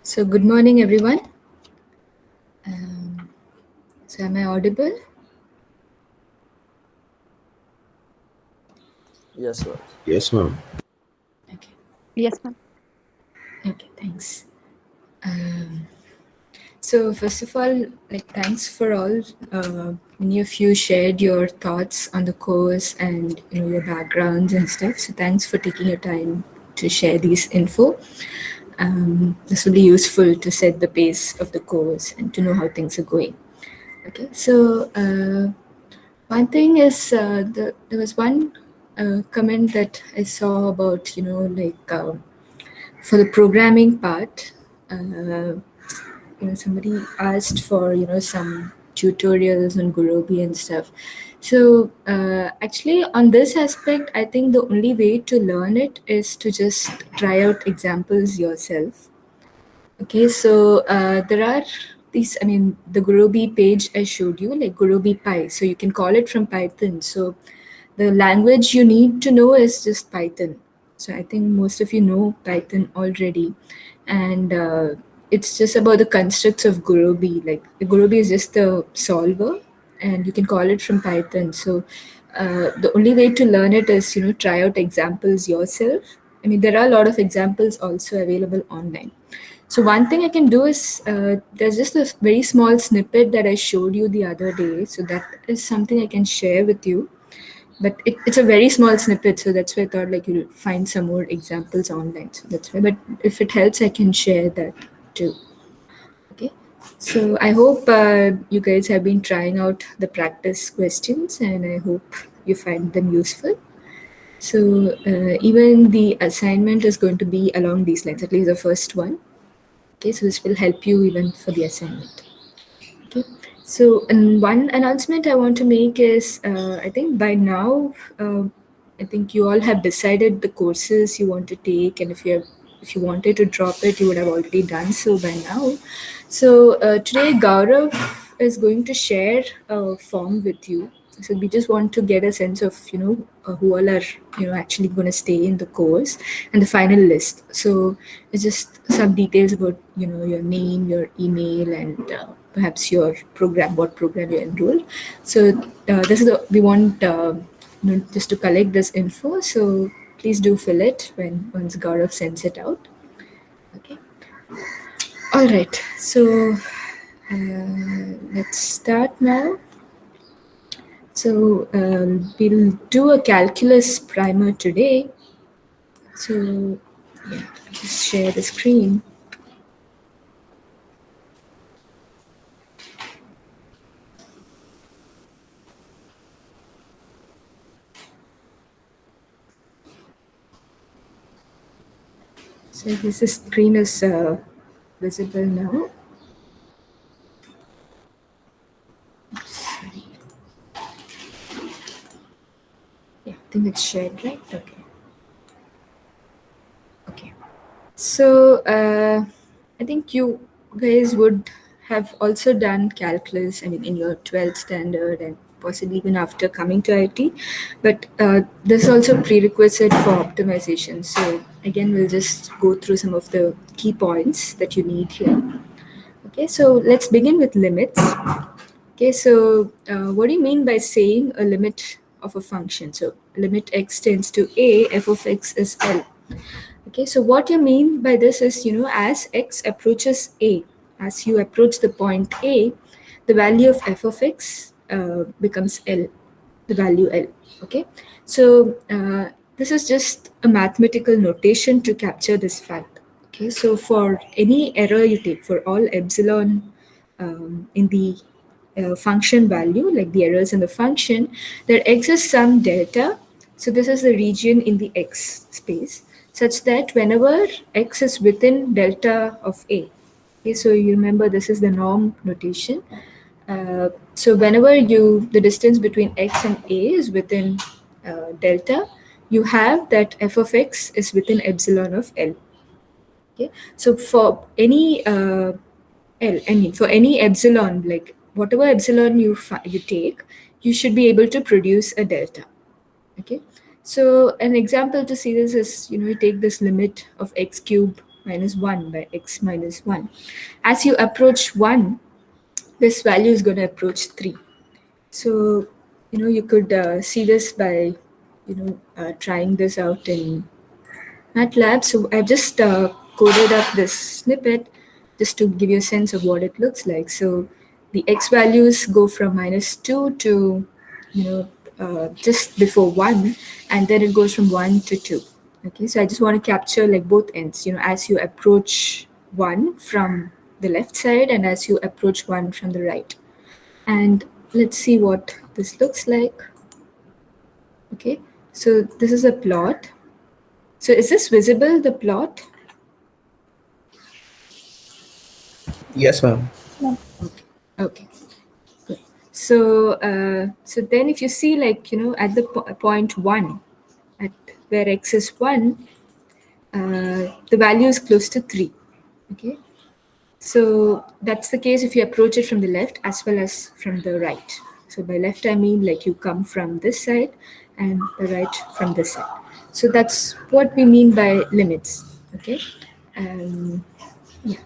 So good morning, everyone. So am I audible? Yes, ma'am. Yes, ma'am. Okay. Yes, ma'am. Okay. Thanks. So first of all, thanks for all. Many of you shared your thoughts on the course and your backgrounds and stuff. So thanks for taking your time to share these info. This will be useful to set the pace of the course and to know how things are going. Okay. So one thing is there was one comment that I saw about for the programming part. Somebody asked for some tutorials on Gurobi and stuff. So actually, on this aspect, I think the only way to learn it is to just try out examples yourself. Okay, so there are these, I mean, the Gurobi page I showed you, like Gurobi Pi. So you can call it from Python. So the language you need to know is just Python. So I think most of you know Python already. And it's just about the constructs of Gurobi. Like the Gurobi is just the solver and you can call it from Python. So the only way to learn it is, try out examples yourself. I mean, there are a lot of examples also available online. So one thing I can do is there's just a very small snippet that I showed you the other day. So that is something I can share with you. But it's a very small snippet, so that's why I thought like you'll find some more examples online. So that's why. But if it helps, I can share that too. Okay. So I hope you guys have been trying out the practice questions, and I hope you find them useful. So even the assignment is going to be along these lines, at least the first one. Okay, so this will help you even for the assignment. Okay. So, and one announcement I want to make is I think by now, I think you all have decided the courses you want to take, and if you wanted to drop it, you would have already done so by now. So today, Gaurav is going to share a form with you. So we just want to get a sense of who all are actually going to stay in the course and the final list. So it's just some details about your name, your email, and perhaps your program, what program you enrolled. So this is we want just to collect this info. So please do fill it when once Gaurav sends it out. Okay. All right. So let's start now. So we'll do a calculus primer today. So yeah, just share the screen. So this screen is visible now. Sorry. Yeah, I think it's shared, right? Okay. Okay. So I think you guys would have also done calculus, I mean, in your 12th standard and possibly even after coming to IT. But this is also prerequisite for optimization. So again, we'll just go through some of the key points that you need here. Okay, so let's begin with limits. Okay, so what do you mean by saying a limit of a function? So limit x tends to a, f of x is L. Okay, so what you mean by this is, as x approaches a, as you approach the point a, the value of f of x becomes L, the value L. Okay, so this is just a mathematical notation to capture this fact. Okay, so for any error you take, for all epsilon in the function value, like the errors in the function, there exists some delta. So this is the region in the x space, such that whenever x is within delta of a, okay, so you remember this is the norm notation. So whenever the distance between x and a is within delta, you have that f of x is within epsilon of L. Okay, so for any L, I mean, for any epsilon, like whatever epsilon you take, you should be able to produce a delta. Okay, so an example to see this is, you take this limit of x cube minus 1 by x minus 1. As you approach 1, this value is going to approach 3. So, you could see this by, trying this out in MATLAB. So I've just coded up this snippet just to give you a sense of what it looks like. So the x values go from minus 2 to, just before 1, and then it goes from 1 to 2. Okay, so I just want to capture like both ends, as you approach 1 from the left side and as you approach 1 from the right. And let's see what this looks like. Okay, so this is a plot. So is this visible, the plot? Yes, ma'am. Okay. Okay. Good. So, so then if you see like, at the point 1, at where x is 1, the value is close to 3. Okay. So that's the case if you approach it from the left as well as from the right. So by left, I mean like you come from this side and the right from this side. So that's what we mean by limits. Okay. Um, yeah.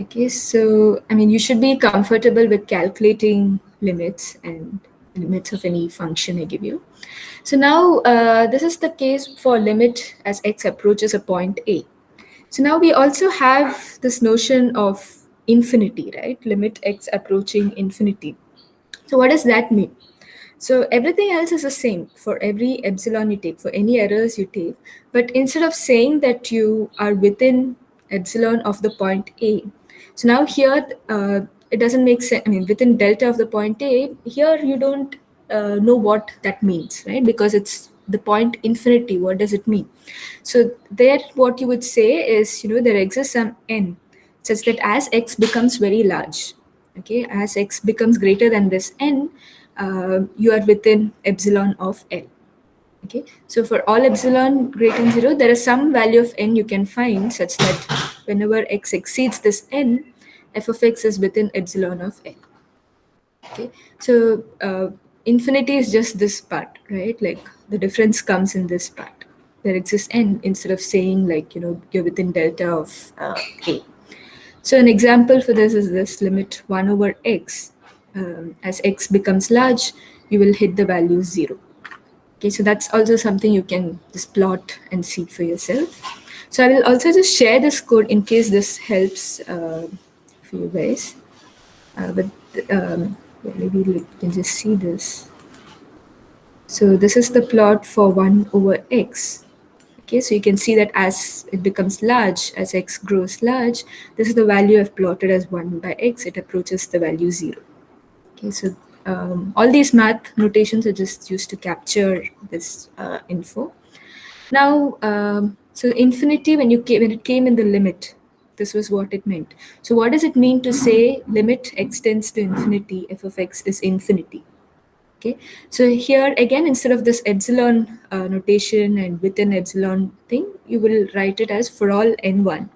Okay, so I mean, you should be comfortable with calculating limits and limits of any function I give you. So now this is the case for limit as x approaches a point A. So now we also have this notion of infinity, right? Limit x approaching infinity. So what does that mean? So everything else is the same for every epsilon you take, for any errors you take. But instead of saying that you are within epsilon of the point A, so now here it doesn't make sense. I mean, within delta of the point A, here you don't know what that means, right? Because it's the point infinity. What does it mean? So there, what you would say is, there exists some n such that as x becomes very large, okay, as x becomes greater than this n, you are within epsilon of L. Okay, so for all epsilon greater than 0, there is some value of n you can find such that whenever x exceeds this n, f of x is within epsilon of L. Okay, so infinity is just this part, right? Like the difference comes in this part. There exists n instead of saying like, you're within delta of A. So an example for this is this limit 1 over x. As x becomes large, you will hit the value 0. Okay, so that's also something you can just plot and see for yourself. So I will also just share this code in case this helps for you guys. But yeah, maybe you can just see this. So this is the plot for 1 over x. Okay, so you can see that as it becomes large, as x grows large, this is the value I've plotted as 1 by x. It approaches the value 0. Okay, so all these math notations are just used to capture this info. Now, so infinity, when it came in the limit, this was what it meant. So what does it mean to say limit extends to infinity, f of x is infinity? Okay, so here again, instead of this epsilon notation and within epsilon thing, you will write it as for all n1.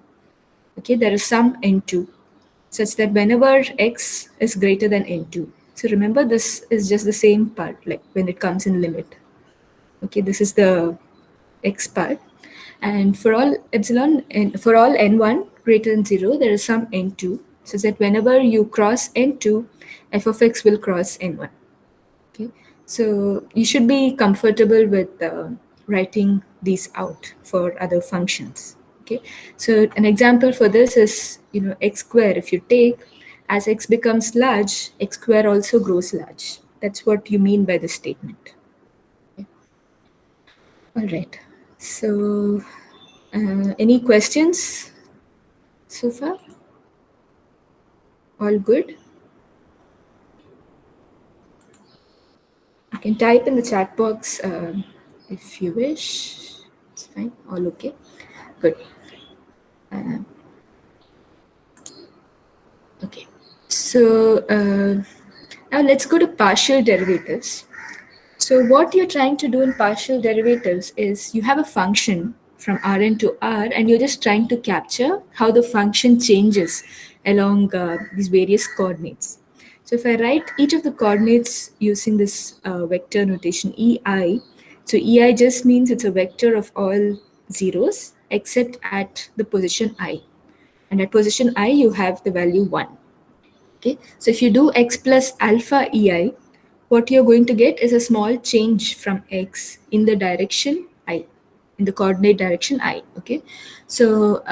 Okay, there is some n2 such that whenever x is greater than n2. So remember, this is just the same part, like when it comes in limit. Okay, this is the x part. And for all epsilon and for all n1 greater than 0, there is some n2, such that whenever you cross n2, f of x will cross n1. Okay, so you should be comfortable with writing these out for other functions. Okay, so an example for this is x square. If you take as x becomes large, x square also grows large. That's what you mean by the statement. Okay. All right. So, any questions so far? All good? You can type in the chat box if you wish. It's fine. All okay. Good. Uh, okay. So now let's go to partial derivatives. So what you're trying to do in partial derivatives is you have a function from Rn to R and you're just trying to capture how the function changes along these various coordinates. So if I write each of the coordinates using this vector notation EI, so EI just means it's a vector of all zeros except at the position I. And at position I, you have the value 1. Okay, so if you do x plus alpha ei, what you're going to get is a small change from x in the direction I, in the coordinate direction I. Okay, so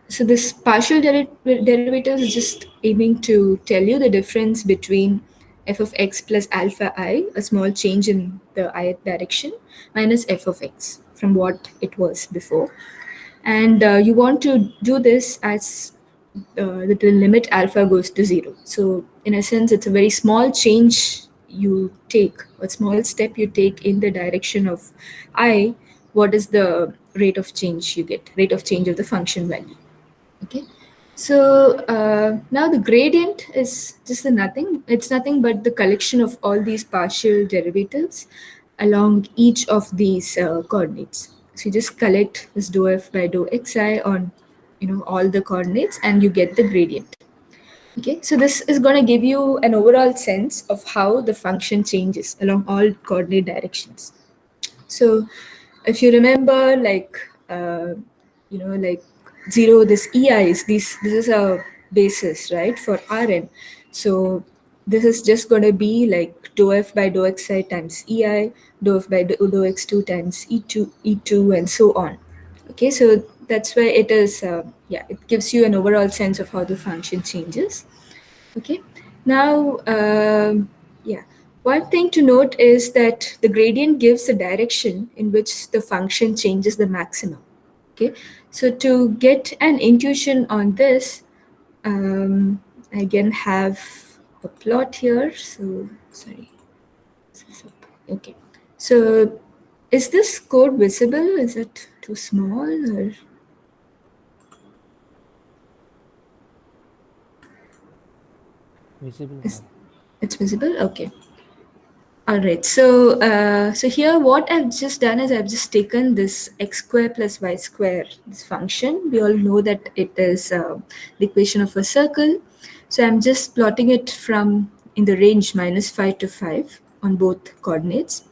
so this partial derivative is just aiming to tell you the difference between f of x plus alpha I, a small change in the ith direction, minus f of x from what it was before. And you want to do this as the limit alpha goes to 0. So in a sense, it's a very small change you take, a small step you take in the direction of I. What is the rate of change you get, rate of change of the function value? Okay, so now the gradient is just the nothing, it's nothing but the collection of all these partial derivatives along each of these coordinates. So you just collect this dou f by dou xi on, all the coordinates, and you get the gradient. Okay, so this is going to give you an overall sense of how the function changes along all coordinate directions. So if you remember, like, like 0, this ei is this is a basis, right, for Rn. So this is just going to be like dou f by dou xi times ei, dou f by dou x2 times e2, and so on. Okay, so that's why it is, yeah, it gives you an overall sense of how the function changes. Okay, now, yeah, one thing to note is that the gradient gives the direction in which the function changes the maximum. Okay, so to get an intuition on this, I again have a plot here. So, sorry. Okay, so is this code visible? Is it too small, or Visible, is ma'am. it's visible? Okay. All right. So, so here what I've just done is I've just taken this x square plus y square, this function. We all know that it is the equation of a circle. So I'm just plotting it from in the range minus 5 to 5 on both coordinates.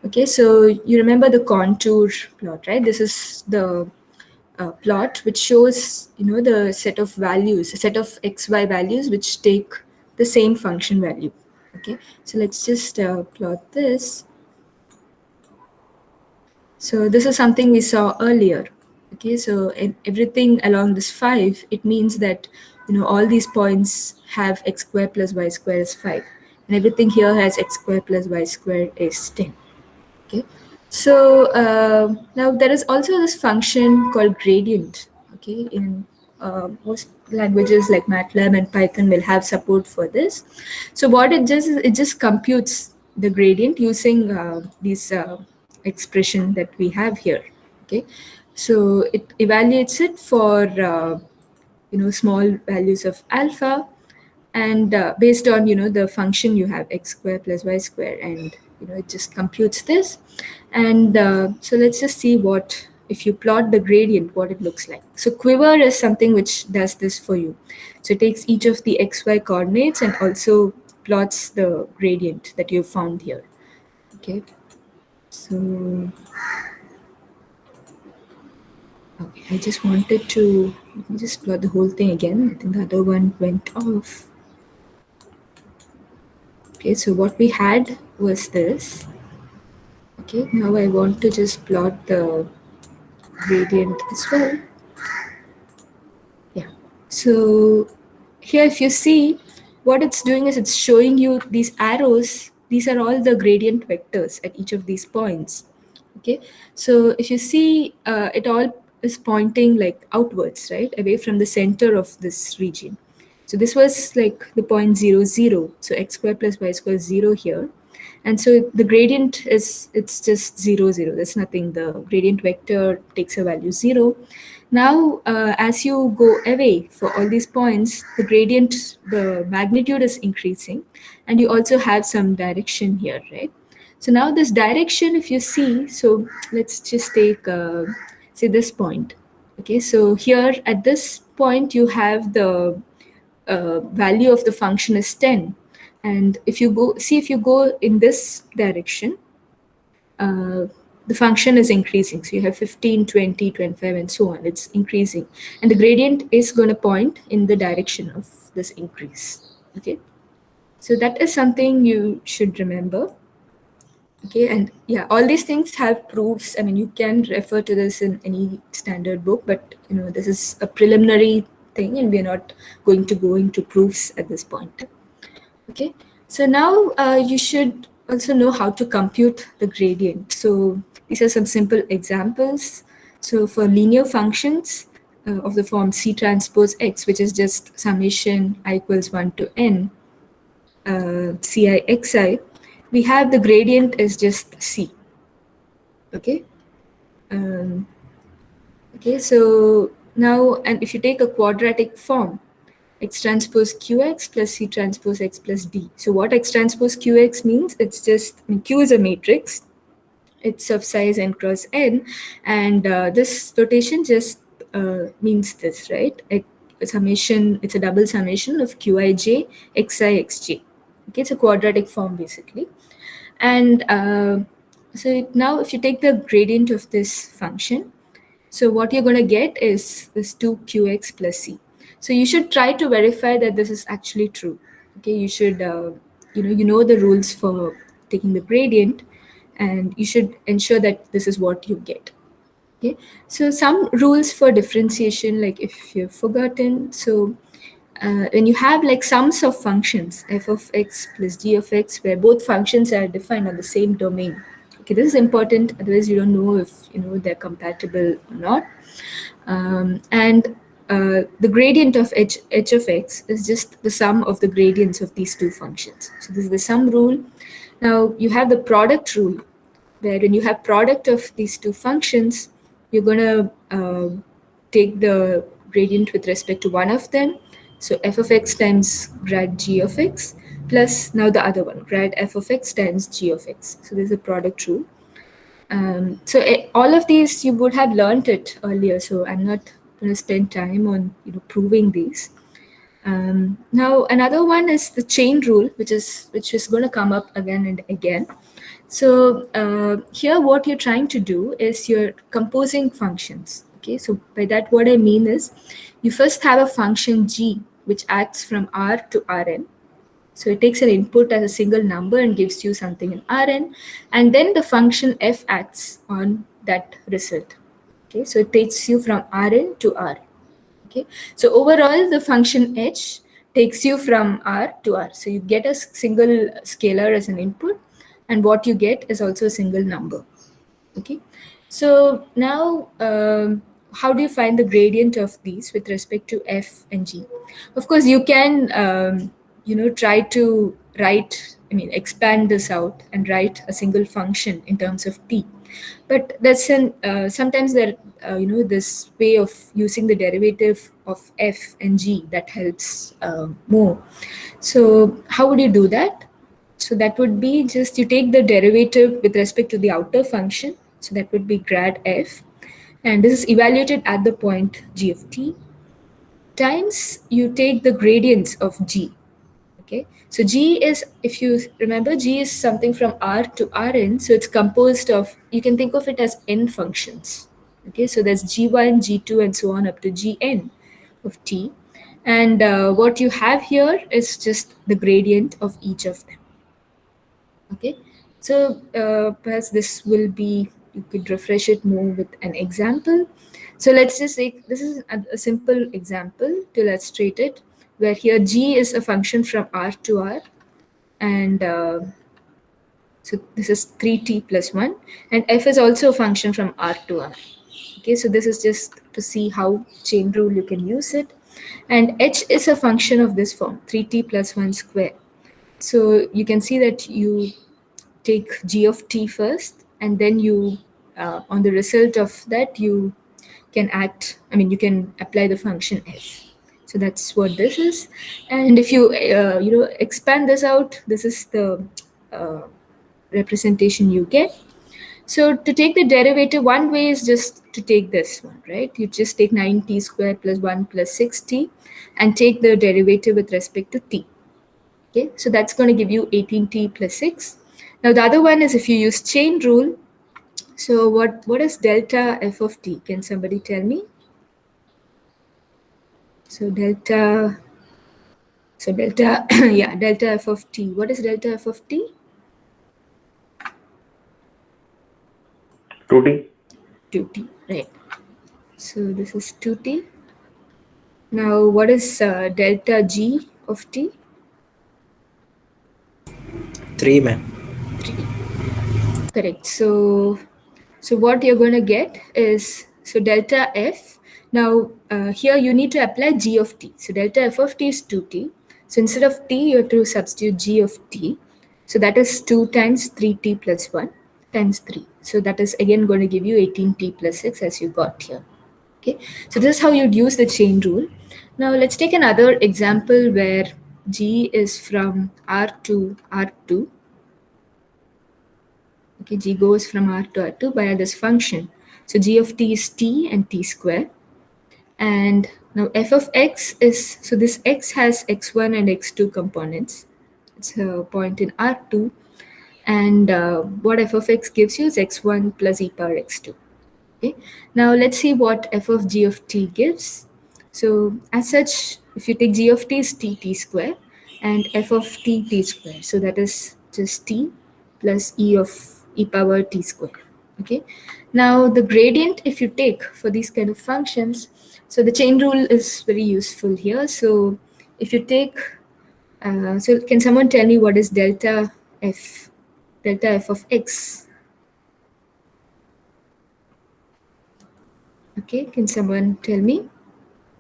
Okay. So you remember the contour plot, right? This is the plot which shows, the set of values, a set of xy values which take the same function value. Okay, so let's just plot this. So this is something we saw earlier. Okay, so everything along this 5, it means that, all these points have x square plus y square is 5, and everything here has x square plus y square is 10. Okay, so now there is also this function called gradient. Okay, in most languages like MATLAB and Python will have support for this. So what it does is it just computes the gradient using these expression that we have here. Okay, so it evaluates it for small values of alpha, and based on, the function you have x square plus y square, and it just computes this. And so let's just see what, if you plot the gradient, what it looks like. So quiver is something which does this for you. So it takes each of the xy coordinates and also plots the gradient that you found here. Okay, so okay, I just wanted to, let me just plot the whole thing again. I think the other one went off. Okay, so what we had was this. Okay, now I want to just plot the gradient as well. Yeah. So here, if you see, what it's doing is it's showing you these arrows. These are all the gradient vectors at each of these points. Okay, so if you see, it all is pointing like outwards, right, away from the center of this region. So this was like the point 0, 0. So x square plus y square is 0 here. And so the gradient is, it's just 0, 0. There's nothing. The gradient vector takes a value 0. Now, as you go away for all these points, the gradient, the magnitude is increasing, and you also have some direction here, right? So now this direction, if you see, so let's just take, say, this point. Okay, so here at this point, you have the value of the function is 10. And if you go, see, if you go in this direction, the function is increasing. So you have 15, 20, 25, and so on. It's increasing. And the gradient is going to point in the direction of this increase. Okay. So that is something you should remember. Okay, and yeah, all these things have proofs. I mean, you can refer to this in any standard book, but this is a preliminary thing, and we're not going to go into proofs at this point. Okay, so now you should also know how to compute the gradient. So these are some simple examples. So for linear functions of the form C transpose X, which is just summation I equals 1 to n Ci xi, we have the gradient is just C. Okay. Um, okay. So now, and if you take a quadratic form, X transpose Qx plus C transpose X plus D. So what X transpose Qx means, it's just, I mean, Q is a matrix. It's of size n cross n, and this notation just means this, right? A summation, it's a double summation of Qij xi xj. Okay, it's a quadratic form basically. And so now if you take the gradient of this function, so what you're going to get is this 2qx plus c. So you should try to verify that this is actually true. Okay, you should, you know the rules for taking the gradient, and you should ensure that this is what you get. Okay, so some rules for differentiation, like if you've forgotten, so when you have like sums of functions, f of x plus g of x, where both functions are defined on the same domain. Okay, this is important. Otherwise, you don't know if they're compatible or not. And the gradient of h of x is just the sum of the gradients of these two functions. So this is the sum rule. Now you have the product rule, where when you have product of these two functions, you're going to take the gradient with respect to one of them. So f of x times grad g of x plus now the other one, grad f of x times g of x. So there's a product rule. So all of these you would have learned it earlier. So I'm not going to spend time on proving these. Now another one is the chain rule, which is going to come up again and again. So here what you're trying to do is you're composing functions. Okay, so by that what I mean is you first have a function g which acts from R to Rn. So it takes an input as a single number and gives you something in Rn, and then the function f acts on that result. Okay, so it takes you from Rn to R. Okay, so overall the function h takes you from R to R. So you get a single scalar as an input, and what you get is also a single number. Okay, so now how do you find the gradient of these with respect to f and g? Of course, you can try to write, I mean, expand this out and write a single function in terms of t. But that's an sometimes there this way of using the derivative of f and g that helps more. So how would you do that? So that would be just you take the derivative with respect to the outer function. So that would be grad f. And this is evaluated at the point g of t times you take the gradients of g. Okay. So g is, if you remember, g is something from R to Rn. So it's composed of, you can think of it as n functions. Okay. So there's g1, g2, and so on up to gn of t. And what you have here is just the gradient of each of them. Okay, so perhaps this will be, you could refresh it more with an example. So let's just say this is a simple example to illustrate it, where here g is a function from R to R, and so this is 3t plus 1, and f is also a function from R to R. Okay, so this is just to see how chain rule you can use it. And h is a function of this form, 3t plus 1 square. So you can see that you take g of t first, and then you on the result of that you can act, I mean, you can apply the function f. So that's what this is. And if you expand this out, this is the uh, representation you get. So to take the derivative, one way is just to take this one, right? You just take 9t squared plus 1 plus 6t and take the derivative with respect to t. Okay, so that's going to give you 18t plus 6. Now the other one is if you use chain rule, So what is delta f of t? Can somebody tell me? So delta yeah, delta f of t. What is delta f of t? 2t. 2t, right. So this is 2t. Now what is delta g of t? 3, ma'am. 3. Correct. So what you're going to get is, so delta f. Now here you need to apply g of t. So delta f of t is 2t. So instead of t, you have to substitute g of t. So that is 2 times 3t plus 1 times 3. So that is again going to give you 18t plus 6 as you got here. Okay. So this is how you'd use the chain rule. Now let's take another example where g is from R to R2. Okay, g goes from R to R2 by this function. So g of t is t and t square. And now f of x is, so this x has x1 and x2 components. It's a point in R2. And what f of x gives you is x1 plus e power x2. Okay. Now let's see what f of g of t gives. So as such, if you take g of t is t square and f of t square. So that is just t plus e power t square. Okay. Now the gradient, if you take for these kind of functions, so the chain rule is very useful here. So if you take, so can someone tell me what is f, delta f of x? Okay, can someone tell me?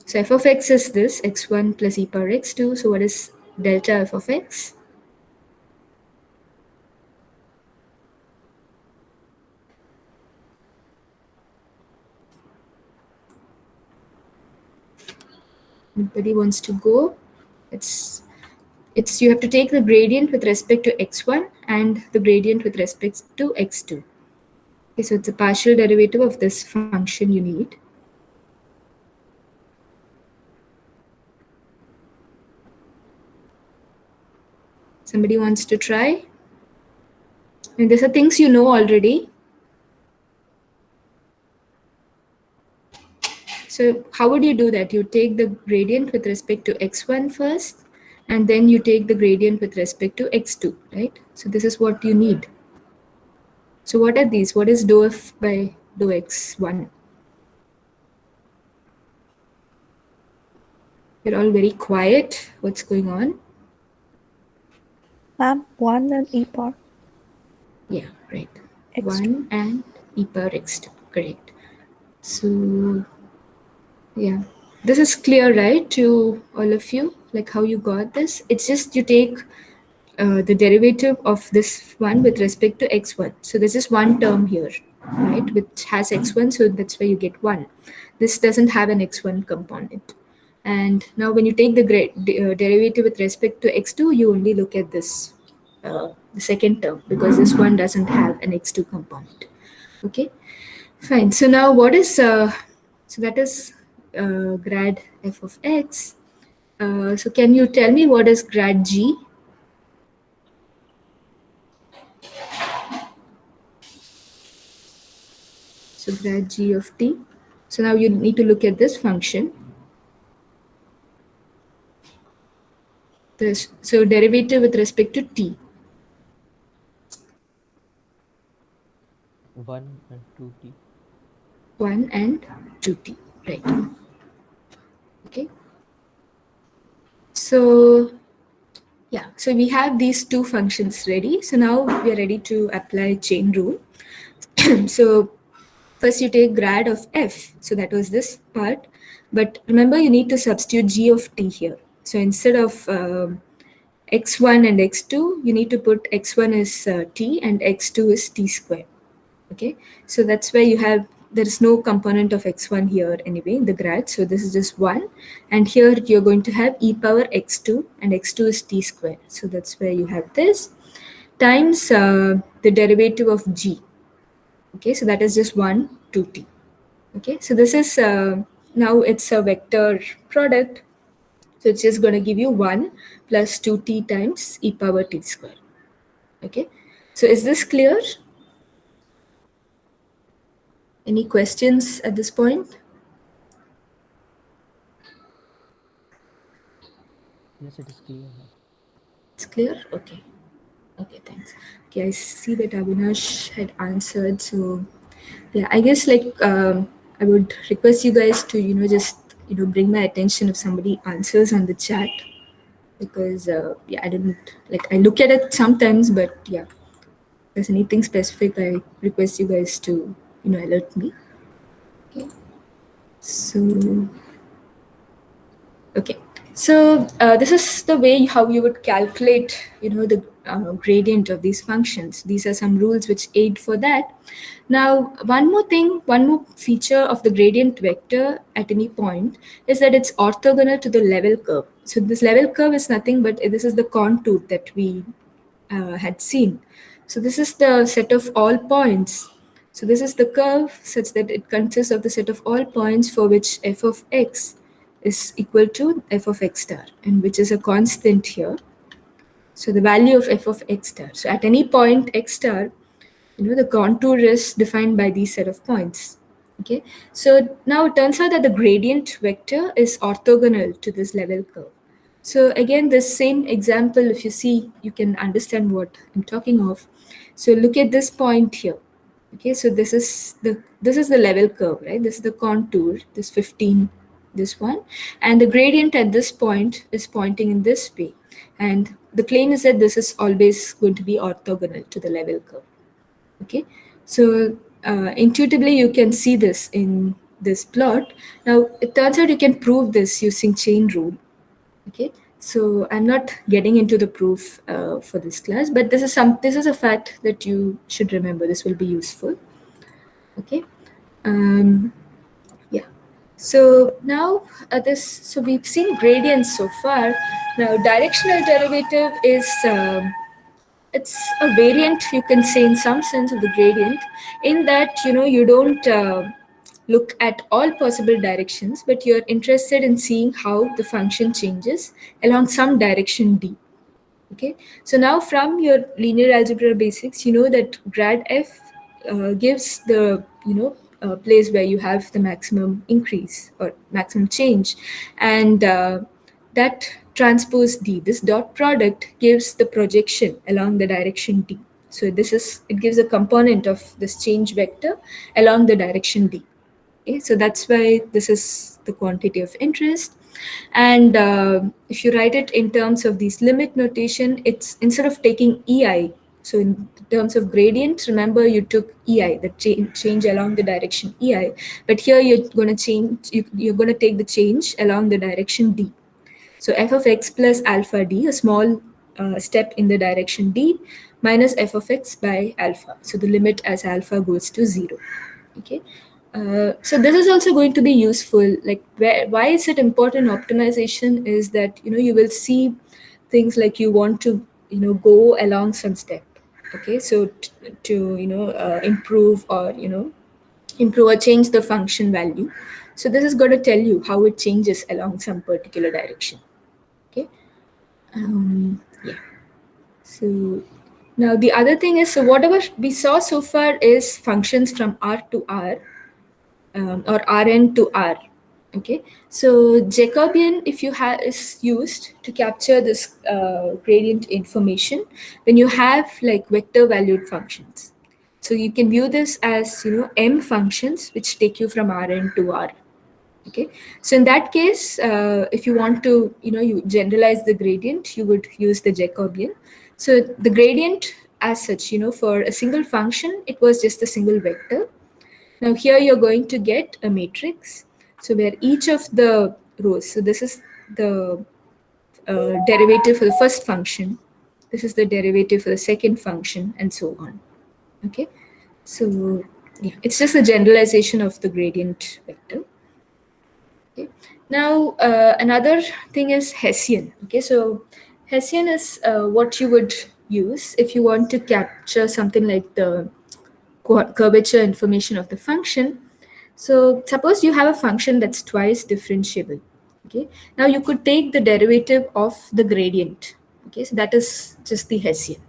So f of x is this x1 plus e power x2. So what is delta f of x? Anybody wants to go? It's it's you have to take the gradient with respect to x1 and the gradient with respect to x2. Okay, so it's a partial derivative of this function you need. Somebody wants to try? And these are things you know already. So how would you do that? You take the gradient with respect to x1 first, and then you take the gradient with respect to x2, right? So this is what you need. So what are these? What is dou f by dou x1? You're all very quiet. What's going on? Ma'am, 1 and e power Yeah, right. x2. 1 and e power x2. Correct. So yeah, this is clear, right, to all of you? Like how you got this? It's just you take the derivative of this one with respect to x1. So this is one term here, right, which has x1, so that's where you get 1. This doesn't have an x1 component. And now when you take the derivative with respect to x2, you only look at this, the second term, because this one doesn't have an x2 component. Okay, fine. So now what is, so that is grad f of x. So can you tell me what is grad g? So grad g of t. So now you need to look at this function. This, so derivative with respect to t. 1 and 2t. 1 and 2t. Right. Okay. So yeah, so we have these two functions ready. So now we are ready to apply chain rule. So first you take grad of f. So that was this part. But remember you need to substitute g of t here. So instead of x1 and x2, you need to put x1 is t and x2 is t square. Okay, so that's where you have, there is no component of x1 here anyway in the grad, so this is just 1, and here you're going to have e power x2 and x2 is t square, so that's where you have this times the derivative of g. Okay, so that is just 1 2t. Okay, so this is now it's a vector product, so it's just going to give you 1 plus 2t times e power t square. Okay, so is this clear? Any questions at this point? Yes, it is clear, ma'am. It's clear? Okay. Okay, thanks. Okay, I see that Avinash had answered. So, yeah, I guess I would request you guys to, just, bring my attention if somebody answers on the chat because, yeah, I didn't, I look at it sometimes, but yeah, if there's anything specific, I request you guys to, alert me. Okay. So, okay. So this is the way how you would calculate, the gradient of these functions. These are some rules which aid for that. Now, one more feature of the gradient vector at any point is that it's orthogonal to the level curve. So this level curve is nothing but this is the contour that we had seen. So this is the set of all points. So this is the curve such that it consists of the set of all points for which f of x is equal to f of x star, and which is a constant here. So the value of f of x star. So at any point x star, the contour is defined by these set of points. Okay, so now it turns out that the gradient vector is orthogonal to this level curve. So again, this same example, if you see, you can understand what I'm talking of. So look at this point here. Okay, so this is the level curve, right? This is the contour, this 15, this one, and the gradient at this point is pointing in this way. And the claim is that this is always going to be orthogonal to the level curve. Okay, so intuitively you can see this in this plot. Now it turns out you can prove this using chain rule. Okay, so I'm not getting into the proof for this class, but this is a fact that you should remember. This will be useful. Okay, um, yeah. So now so we've seen gradients so far. Now directional derivative is it's a variant, you can say, in some sense, of the gradient, in that you don't look at all possible directions, but you're interested in seeing how the function changes along some direction d. Okay, so now from your linear algebra basics, you know that grad f gives the place where you have the maximum increase or maximum change, and that transpose d, this dot product gives the projection along the direction d. So it gives a component of this change vector along the direction d. Okay, so that's why this is the quantity of interest. And if you write it in terms of these limit notation, it's instead of taking ei, so in terms of gradient, remember you took ei, the change along the direction ei, but here you're going to you're going to take the change along the direction d. So f of x plus alpha d, a small step in the direction d, minus f of x by alpha. So the limit as alpha goes to 0. Okay. So this is also going to be useful. Why is it important? Optimization is that you will see things like you want to go along some step. Okay, so to improve or improve or change the function value. So this is going to tell you how it changes along some particular direction. Okay. Yeah. So now the other thing is, so whatever we saw so far is functions from R to R, or Rn to R. Okay, so Jacobian, if you have, is used to capture this gradient information when you have like vector valued functions. So you can view this as m functions which take you from Rn to R. Okay, so in that case, if you want to you generalize the gradient, you would use the Jacobian. So the gradient as such, for a single function, it was just a single vector. Now here you're going to get a matrix. So where each of the rows, so this is the derivative for the first function, this is the derivative for the second function, and so on. Okay, so yeah, it's just a generalization of the gradient vector. Okay. Now another thing is Hessian. Okay, so Hessian is what you would use if you want to capture something like the curvature information of the function. So suppose you have a function that's twice differentiable. Okay. Now you could take the derivative of the gradient. Okay. So that is just the Hessian.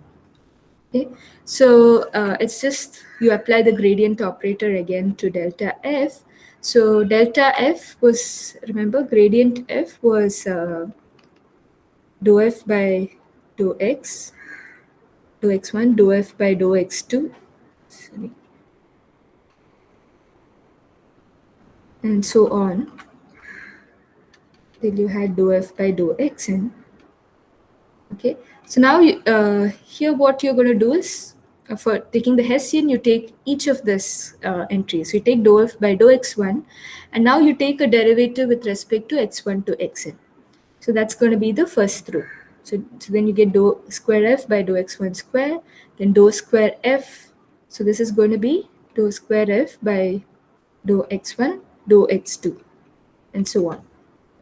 Okay, so it's just you apply the gradient operator again to delta f. So delta f was, remember, gradient f was dou f by dou x, dou x1, dou f by dou x2, sorry, and so on till you had dou f by dou xn. Okay, so now here what you're going to do is for taking the Hessian, you take each of this entries. So you take dou f by dou x1, and now you take a derivative with respect to x1 to xn. So that's going to be the first row. So then you get dou square f by dou x1 square, then dou square f. So this is going to be dou square f by dou x1, dou x2, and so on.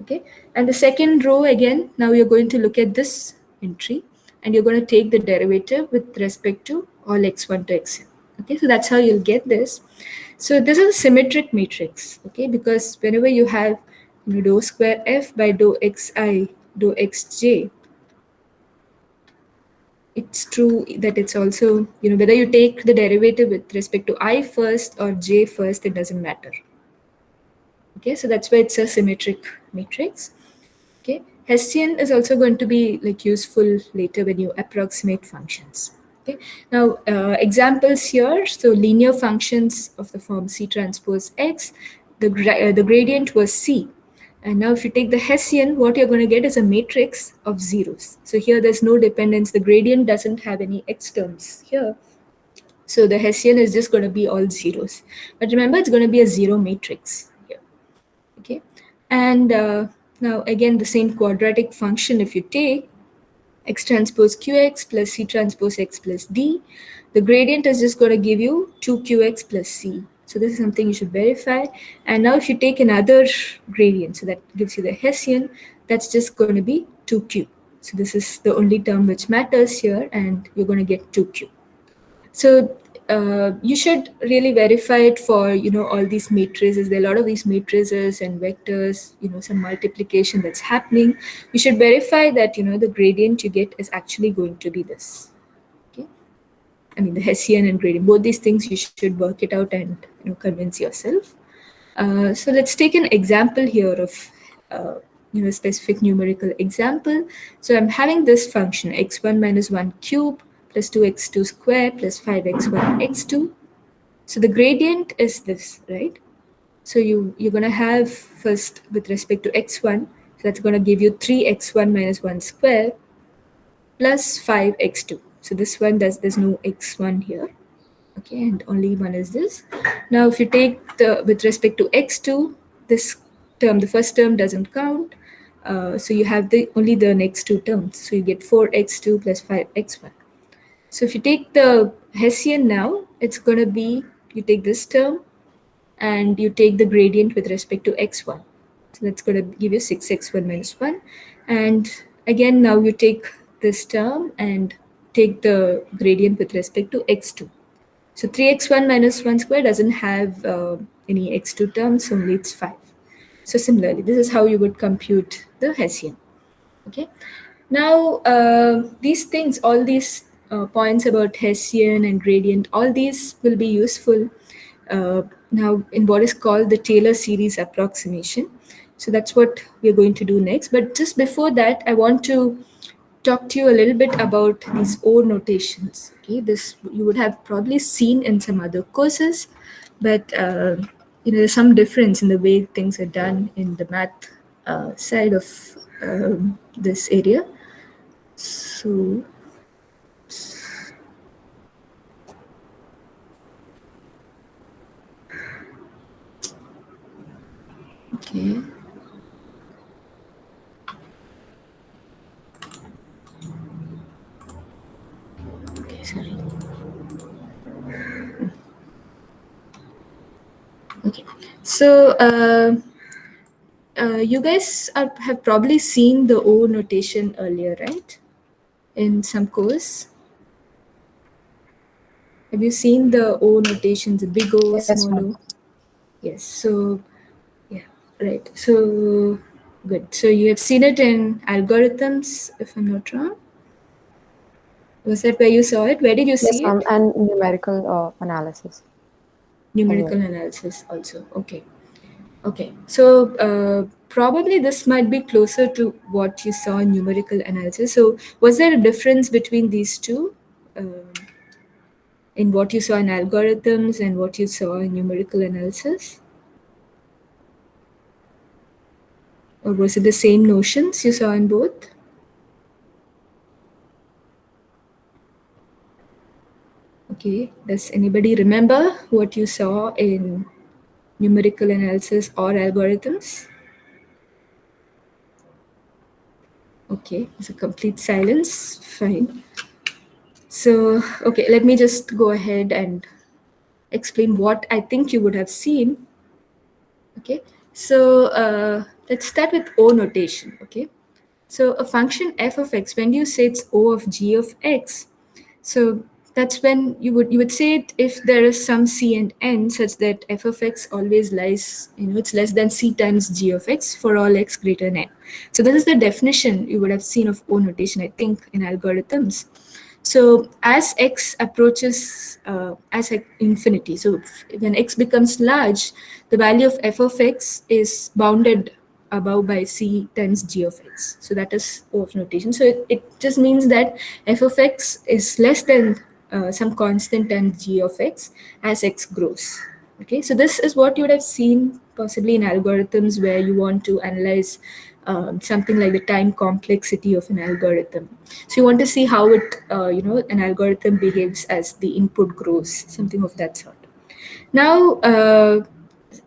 Okay, and the second row again, now you're going to look at this entry and you're going to take the derivative with respect to all x1 to xn. Okay, so that's how you'll get this. So this is a symmetric matrix, okay, because whenever you have dou square f by dou xi, dou xj, it's true that it's also, whether you take the derivative with respect to I first or j first, it doesn't matter. Okay, so that's why it's a symmetric matrix. Okay, Hessian is also going to be like useful later when you approximate functions. Okay, now examples here. So linear functions of the form C transpose X, the gradient was C. And now if you take the Hessian, what you're going to get is a matrix of zeros. So here there's no dependence. The gradient doesn't have any X terms here. So the Hessian is just going to be all zeros. But remember, it's going to be a zero matrix here. Okay, and now again the same quadratic function, if you take x transpose qx plus c transpose x plus d, the gradient is just going to give you 2qx plus c. So this is something you should verify. And now if you take another gradient, so that gives you the Hessian, that's just going to be 2q. So this is the only term which matters here, and you're going to get 2q. So you should really verify it for all these matrices. There are a lot of these matrices and vectors, some multiplication that's happening. You should verify that the gradient you get is actually going to be this. Okay, I mean the Hessian and gradient, both these things you should work it out and convince yourself. So let's take an example here of specific numerical example. So I'm having this function x1 minus 1 cube plus 2x2 square plus 5x1 x2. So the gradient is this, right? So you're going to have first with respect to x1, so that's going to give you 3x1 minus 1 square plus 5x2. So this one there's no x1 here. Okay, and only one is this. Now if you take the with respect to x2, this term, the first term doesn't count, so you have the only the next two terms, so you get 4x2 plus 5x1. So if you take the Hessian now, it's going to be, you take this term and you take the gradient with respect to x1, so that's going to give you 6x1 minus 1. And again now you take this term and take the gradient with respect to x2. So 3x1 minus 1 square doesn't have any x2 terms, only it's 5. So similarly, this is how you would compute the Hessian. Okay. Now, these things, all these points about Hessian and gradient, all these will be useful now in what is called the Taylor series approximation. So that's what we're going to do next. But just before that, I want to talk to you a little bit about these O notations. Okay, this you would have probably seen in some other courses, but there's some difference in the way things are done in the math side of this area. So, okay, okay, sorry. Okay, so you guys have probably seen the O notation earlier, right? In some course, have you seen the O notations, the big O, Yes, small ma'am. O? Yes. So yeah, right. So good. So you have seen it in algorithms, if I'm not wrong. Was that where you saw it? Where did you Yes, see ma'am, it? and numerical analysis as well. Numerical analysis also. Okay. Okay. So probably this might be closer to what you saw in numerical analysis. So was there a difference between these two? In what you saw in algorithms and what you saw in numerical analysis? Or was it the same notions you saw in both? Okay, does anybody remember what you saw in numerical analysis or algorithms? Okay, it's a complete silence. Fine. So, okay, let me just go ahead and explain what I think you would have seen. Okay, so let's start with O notation. Okay, so a function f of x, when you say it's O of g of x, so that's when you would say it if there is some c and n such that f of x always lies, it's less than c times g of x for all x greater than n. So this is the definition you would have seen of O notation, I think, in algorithms. So as x approaches infinity, so when x becomes large, the value of f of x is bounded above by c times g of x. So that is O of notation. So it just means that f of x is less than some constant times g of x as x grows. Okay, so this is what you would have seen possibly in algorithms where you want to analyze something like the time complexity of an algorithm. So you want to see how an algorithm behaves as the input grows, something of that sort. Now,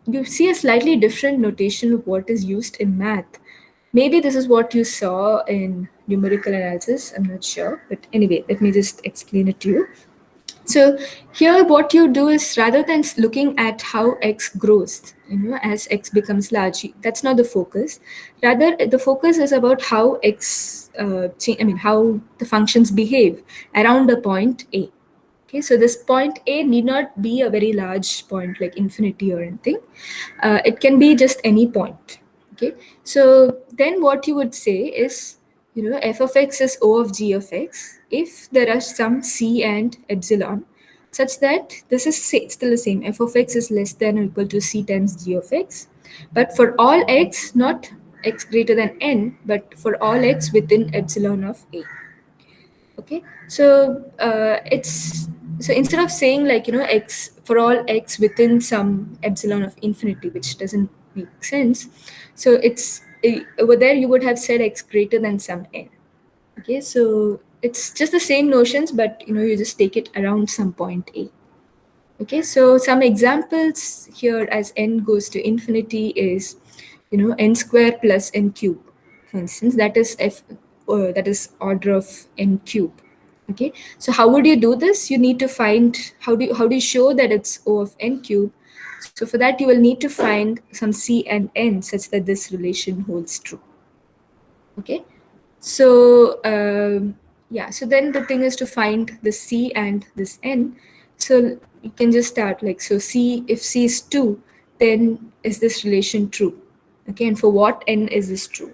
you see a slightly different notation of what is used in math. Maybe this is what you saw in numerical analysis. I'm not sure, but anyway, let me just explain it to you. So here, what you do is rather than looking at how x grows, as x becomes large, that's not the focus. Rather, the focus is about how how the functions behave around the point A. Okay, so this point A need not be a very large point like infinity or anything. It can be just any point. Okay, so then what you would say is, f of x is O of g of x if there are some c and epsilon such that this is still the same. F of x is less than or equal to c times g of x. But for all x, not x greater than n, but for all x within epsilon of a. Okay, so it's so instead of saying like x for all x within some epsilon of infinity, which doesn't make sense, so it's over there you would have said x greater than some n. Okay, so it's just the same notions, but you just take it around some point A. Okay, so some examples here as n goes to infinity is, n square plus n cube, for instance, that is order of n cube. Okay, so how would you do this? You need to find how do you show that it's O of n cube? So for that you will need to find some c and n such that this relation holds true. Okay, so yeah, so then the thing is to find the c and this n. So you can just start like, so c, if c is 2, then is this relation true? Okay, and for what n is this true?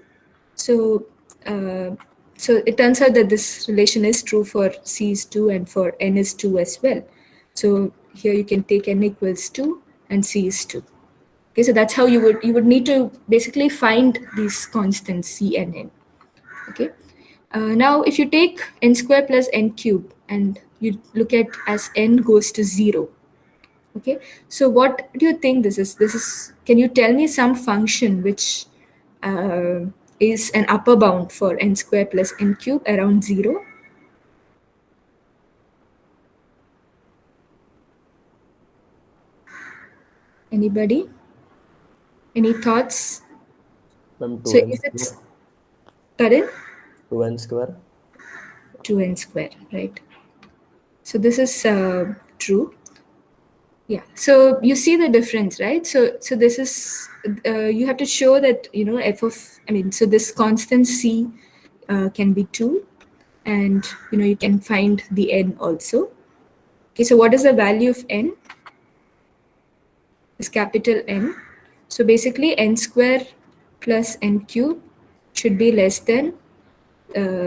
So uh, so it turns out that this relation is true for c is 2 and for n is 2 as well. So here you can take n equals 2 and c is 2. Okay, so that's how you would need to basically find these constants c and n. Okay. Now, if you take n square plus n cube and you look at as n goes to 0, okay, so what do you think this is? Can you tell me some function which uh, is an upper bound for n square plus n cube around 0? Anybody? Any thoughts? Ma'am, So 2n if it's, square. pardon? 2n square. 2n square, right? So this is true. Yeah, so you see the difference, right? So this is you have to show that f of, so this constant c can be 2, and you can find the n also. Okay, so what is the value of n? Is capital N. So basically n square plus n cube should be less than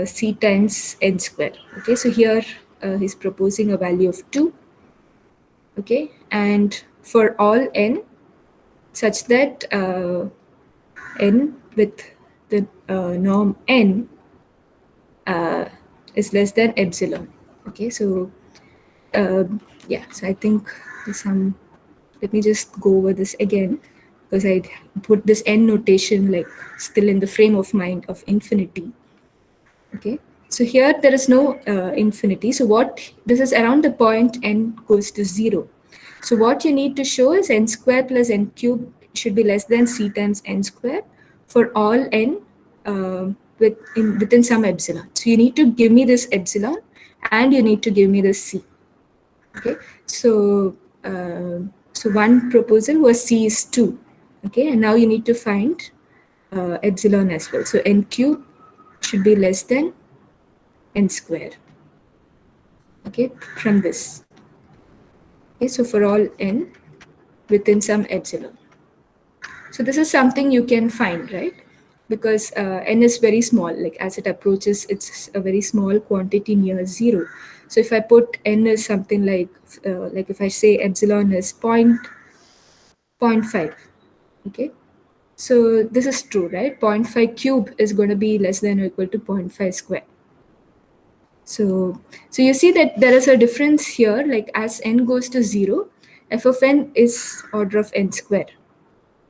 c times n square. Okay, so here he's proposing a value of 2. Okay, and for all n such that n with the norm n is less than epsilon. Okay, so yeah, so I think there's some. Let me just go over this again because I put this n notation like still in the frame of mind of infinity. Okay, so here there is no infinity. So what this is around the point n goes to 0. So what you need to show is n square plus n cube should be less than c times n square for all n within some epsilon. So you need to give me this epsilon and you need to give me this c. Okay, so so one proposal was c is 2. Okay, and now you need to find epsilon as well. So n cube should be less than n square. Okay, from this. Okay, so for all n within some epsilon. So this is something you can find, right? Because n is very small, like as it approaches, it's a very small quantity near 0. So if I put n is something like if I say epsilon is point 0.5, okay? So this is true, right? zero point 0.5 cube is going to be less than or equal to 0.5 square. So you see that there is a difference here, like as n goes to 0, f of n is order of n square.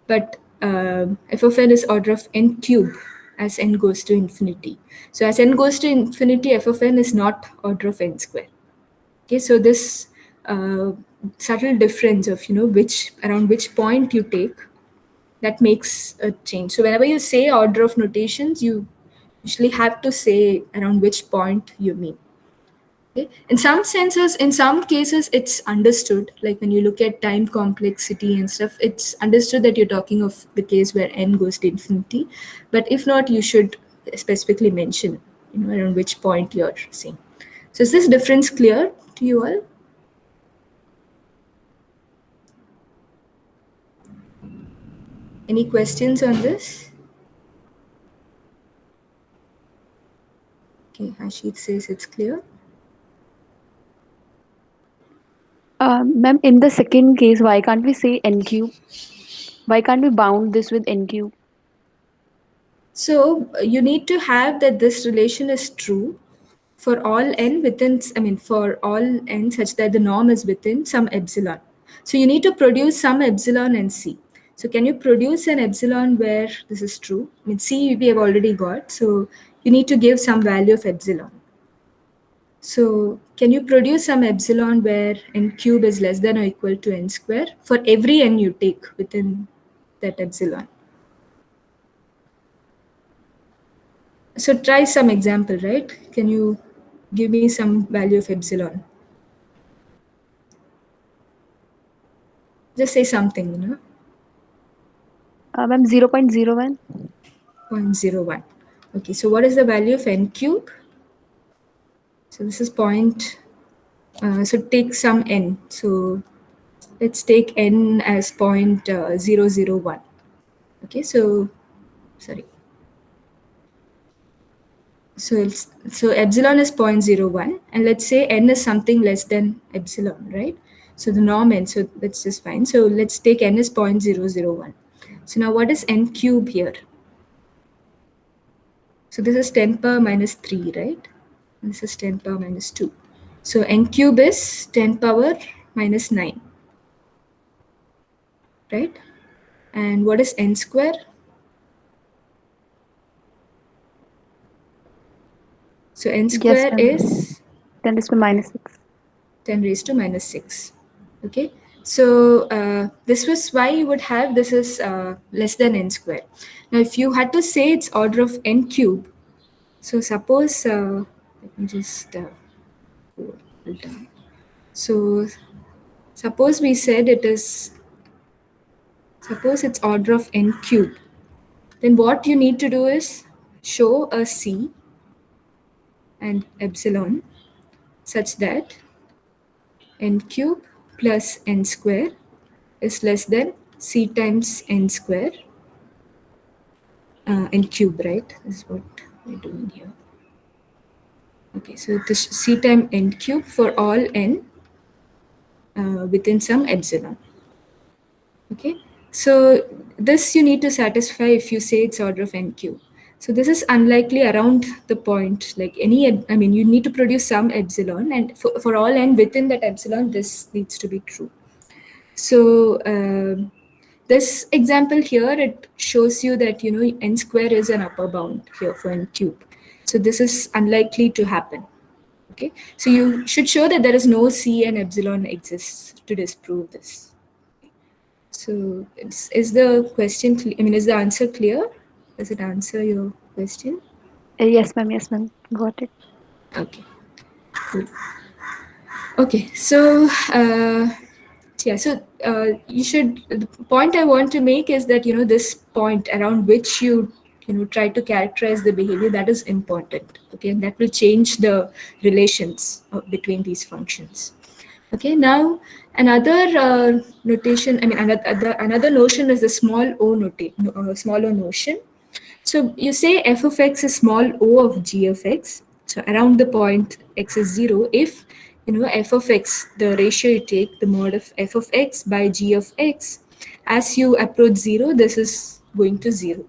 But f of n is order of n cube as n goes to infinity. So as n goes to infinity, f of n is not order of n square. Okay, so this subtle difference of which around which point you take, that makes a change. So whenever you say order of notations, you usually have to say around which point you mean. Okay. In some senses, in some cases, it's understood. Like when you look at time complexity and stuff, it's understood that you're talking of the case where n goes to infinity. But if not, you should specifically mention, around which point you're saying. So is this difference clear to you all? Any questions on this? Okay, Hashid says it's clear. Ma'am, in the second case, why can't we say n cube? Why can't we bound this with n cube? So you need to have that this relation is true for all n within, I mean, for all n such that the norm is within some epsilon. So you need to produce some epsilon and c. So can you produce an epsilon where this is true? I mean, c we have already got. So you need to give some value of epsilon. So can you produce some epsilon where n cube is less than or equal to n square for every n you take within that epsilon? So try some example, right? Can you give me some value of epsilon? Just say something, Ma'am, 0.01. 0.01. Okay, so what is the value of n cube? So this is point, so take some n. So let's take n as point 001. Okay, so sorry. So epsilon is 0.01 and let's say n is something less than epsilon, right? So the norm n, so that's just fine. So let's take n as 0.001. So now what is n cube here? So this is 10 power minus 3, right? This is 10 power minus 2. So n cube is 10 power minus 9, right? And what is n square? So n Yes, square ma'am. is 10 is to minus 6. 10 raised to minus 6. Okay, so this was why you would have this is less than n square. Now if you had to say it's order of n cube, so suppose let me just go a little down. So suppose we said suppose it's order of n cube, then what you need to do is show a c and epsilon such that n cube plus n square is less than c times n square n cube, right? Is what we're doing here. Okay, so this c time n cube for all n within some epsilon. Okay, so this you need to satisfy if you say it's order of n cube. So this is unlikely around the point, like I mean, you need to produce some epsilon, and for all n within that epsilon, this needs to be true. So this example here, it shows you that, n square is an upper bound here for n cube. So this is unlikely to happen. Okay, so you should show that there is no c and epsilon exists to disprove this. So is the question I mean, is the answer clear? Does it answer your question? Yes, ma'am. Yes, ma'am. Got it. Okay, cool. Okay, so yeah, so you should. The point I want to make is that, this point around which you try to characterize the behavior, that is important. Okay, and that will change the relations between these functions. Okay, now another notation. I mean, another notion is the small o notion. So you say f of x is small o of g of x. So around the point x is 0, if f of x, the ratio you take, the mod of f of x by g of x, as you approach 0, this is going to 0.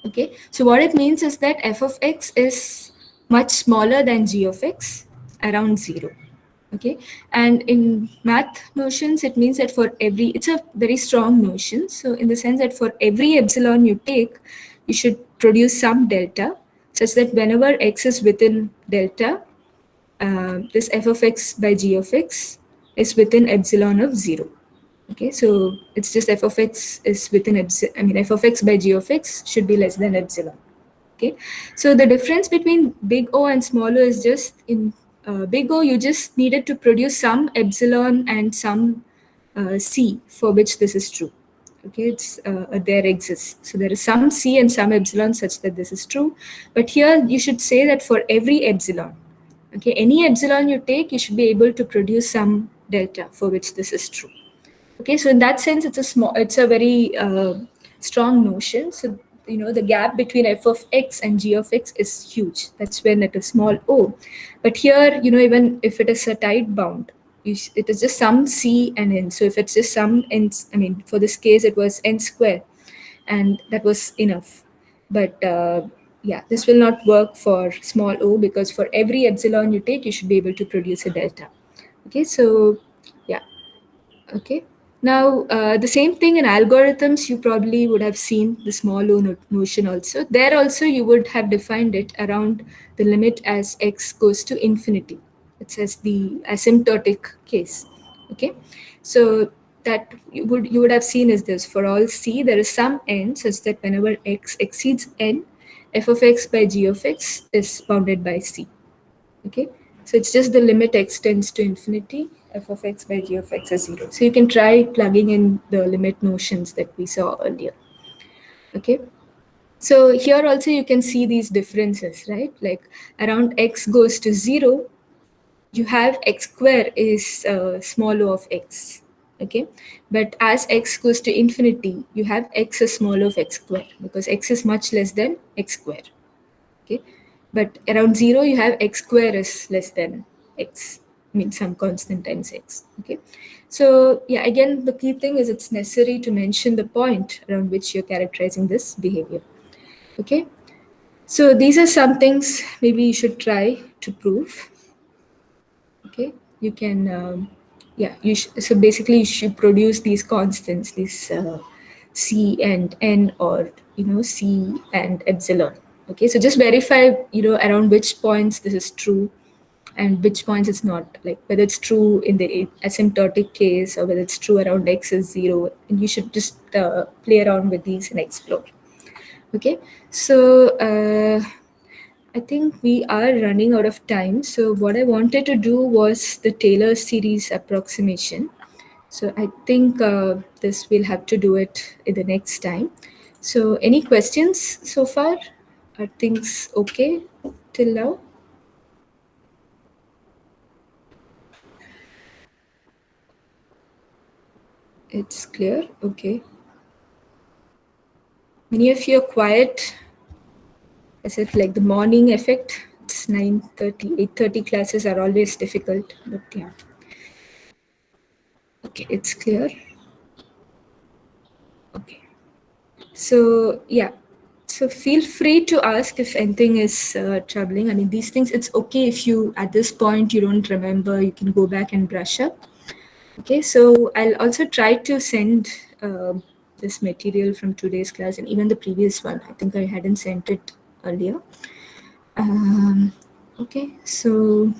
Okay, so what it means is that f of x is much smaller than g of x around 0. Okay, and in math notions, it means that for every, it's a very strong notion. So in the sense that for every epsilon you take, you should produce some delta, such that whenever x is within delta, this f of x by g of x is within epsilon of 0. Okay, so it's just f of x is within epsilon. I mean, f of x by g of x should be less than epsilon. Okay, so the difference between big O and small o is just in big O, you just needed to produce some epsilon and some c for which this is true. Okay, it's there exists. So there is some c and some epsilon such that this is true. But here you should say that for every epsilon, okay, any epsilon you take, you should be able to produce some delta for which this is true. Okay, so in that sense, it's a very strong notion. So the gap between f of x and g of x is huge. That's when it is small o. But here, even if it is a tight bound, it is just some c and n. So if it's just some n, I mean, for this case, it was n square, and that was enough. But yeah, this will not work for small o, because for every epsilon you take, you should be able to produce a delta. Okay, so yeah. Okay. Now, the same thing in algorithms, you probably would have seen the small o notion also. There also, you would have defined it around the limit as x goes to infinity. It says the asymptotic case. Okay. So that you would have seen is this: for all c, there is some n such that whenever x exceeds n, f of x by g of x is bounded by c. Okay, so it's just the limit x tends to infinity, f of x by g of x is 0. So you can try plugging in the limit notions that we saw earlier. Okay, so here also you can see these differences, right? Like around x goes to 0, you have x square is small o of x. Okay, but as x goes to infinity, you have x is small o of x square, because x is much less than x square. Okay, but around 0 you have x square is less than x, I mean some constant times x. Okay, so yeah, again the key thing is it's necessary to mention the point around which you're characterizing this behavior. Okay, so these are some things maybe you should try to prove. Okay, you can yeah, so basically you should produce these constants, these c and n, or c and epsilon. Okay, so just verify around which points this is true and which points it's not, like whether it's true in the asymptotic case or whether it's true around x is 0, and you should just play around with these and explore. Okay, so I think we are running out of time. So what I wanted to do was the Taylor series approximation. So I think this we'll have to do it in the next time. So any questions so far? Are things okay till now? It's clear? Okay. Many of you are quiet. Is it like the morning effect it's 9:30. 8:30 classes are always difficult, but yeah. Okay, it's clear. Okay. So yeah. So feel free to ask if anything is troubling. I mean, these things, it's okay if you, at this point, you don't remember, you can go back and brush up. Okay, so I'll also try to send this material from today's class and even the previous one. I think I hadn't sent it earlier. Um, okay, so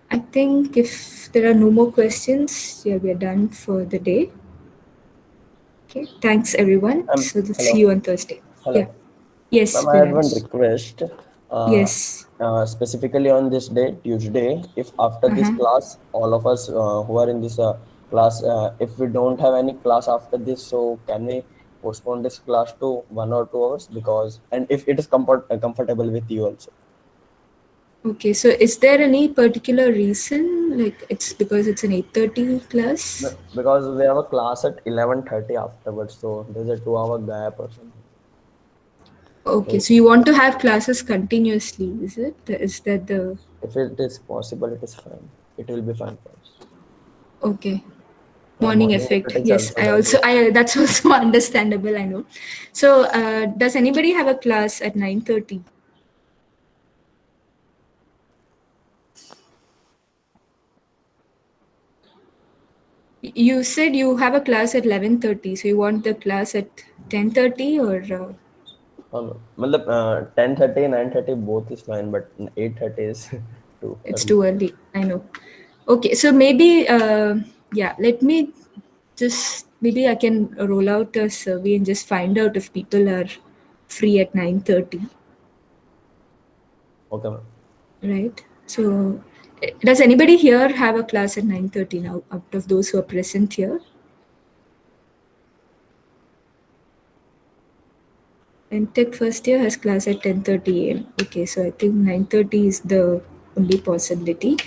I think if there are no more questions, yeah, we are done for the day. Okay, thanks everyone. So see you Hello. on Thursday. Yeah. Hello. Yes, Ma'am, I had one Viransh. request. Uh, Yes. Specifically on this day, Tuesday, if after this Uh-huh. class, all of us who are in this class, if we don't have any class after this, so can we postpone this class to 1 or 2 hours? Because, and if it is comfortable with you also. Okay, so is there any particular reason? Like it's because it's an 8:30 class? Because we have a class at 11:30 afterwards, so there's a 2 hour gap or something. Okay, So so you want to have classes continuously, is it? Is that the if it is possible, it is fine. It will be fine for us. okay? Morning Morning, if effect. it is Yes, also I done, also yes. I that's also understandable, I know. So does anybody have a class at 9:30? You said you have a class at 11:30, so you want the class at 10:30 or मतलब 10:30, 9:30 both is fine, but 8:30 is too it's early. too early? I know. Okay, so maybe yeah, let me just maybe I can roll out a survey and just find out if people are free at 9:30, Okay, ma'am. right? So does anybody here have a class at 9:30 now out of those who are present here? And Tech first year has class at 10:30 a.m. Okay, so I think 9:30 is the only possibility.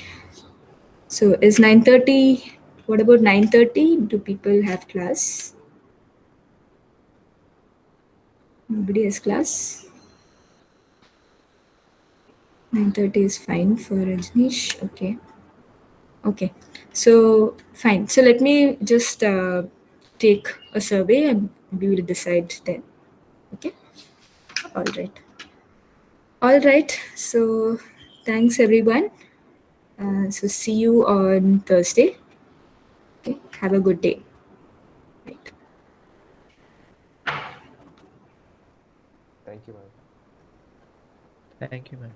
So is 9:30, what about 9:30? Do people have class? Nobody has class? 9:30 is fine for Rajneesh. Okay. Okay. So fine. So let me just take a survey and we will decide then. Okay. All right. All right. So thanks everyone. So see you on Thursday. Okay. Have a good day. Right. Thank you, ma'am. Thank you, ma'am.